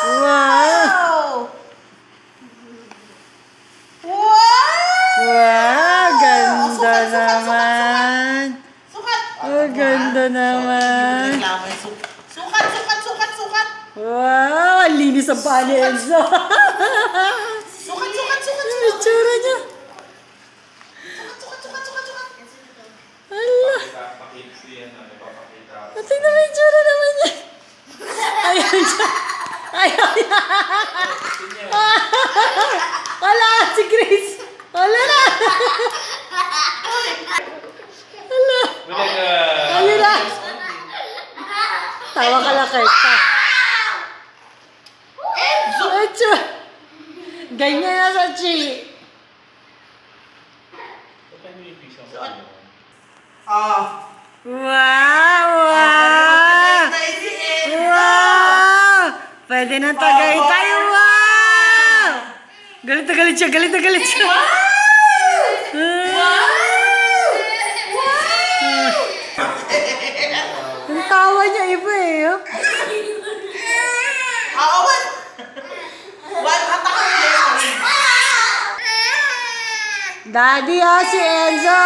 Wow! Wow! Ganda Sukat, sukat, naman! Sukat! Oh, ganda naman! Sukat, sukat, sukat, sukat! Wow! Ang linis ang paa ni Enzo! Sukat, sukat, sukat, Yung sukat! itsura niya! Sukat, sukat, sukat, sukat, sukat! Hala! Tingnan mo yung itsura naman niya! Ayaw niya! Ayaw niya! Wala! Si Grace! Wala na! Hala! Ayun na! Tawa ka lang, Kurt. Enzo! Ganyan na sa Chi! Wow! Wow! Wow! Pwede na tagay tayo! Wow! Galit na galit siya! Galit na galit siya! Ang tawa niya iba eh. Oh. Daddy, oh, si Enzo!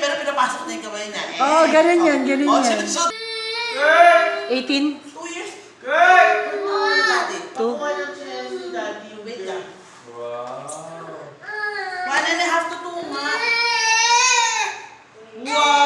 Pero pinapasok na yung kamay niya. Oo, ganun yan, ganun Oh, yan. shoot! 18? 2 years? Daddy. Two. Daddy, wait lang. Wow. 1.5 to 2 nga. Wow!